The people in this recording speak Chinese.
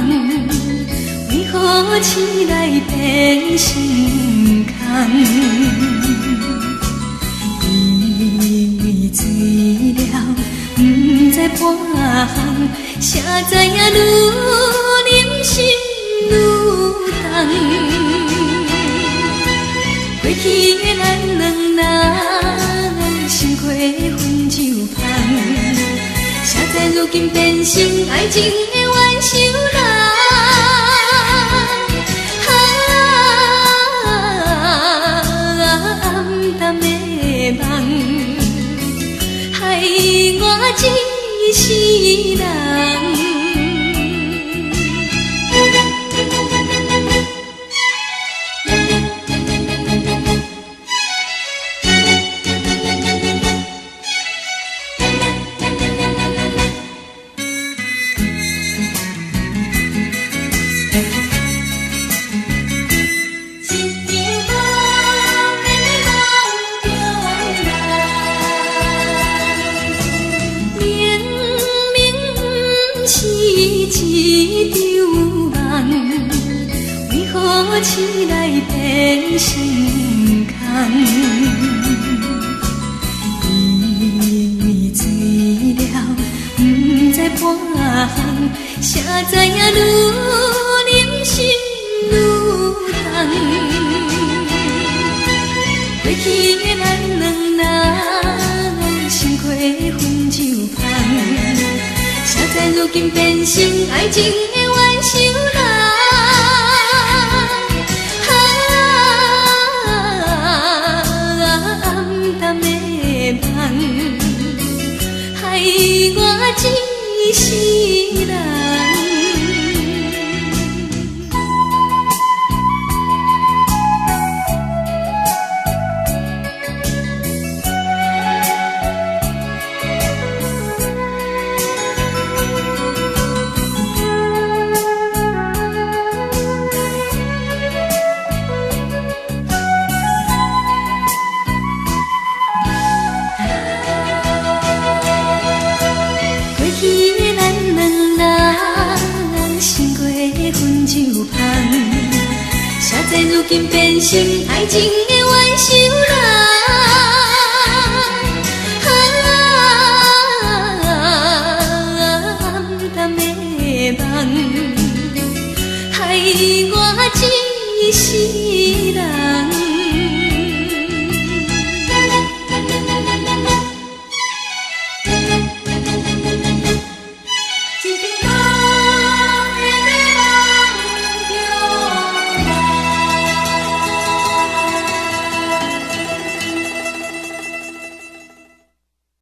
梦，为何醒来变心空？醉了，不知半项，谁知影愈忍心愈重。过去的咱两人，心花分酒香，谁知如今变成爱情的冤仇人。暗淡的梦。害我一世人。一场梦，为何醒来变心空？醉了，不知半项，谁知影愈忍心愈重。过去的咱两人，心花分酒香。谁知如今变成爱情的冤仇人。暗淡的梦，害我一世人。分酒香，谁知如今变成爱情。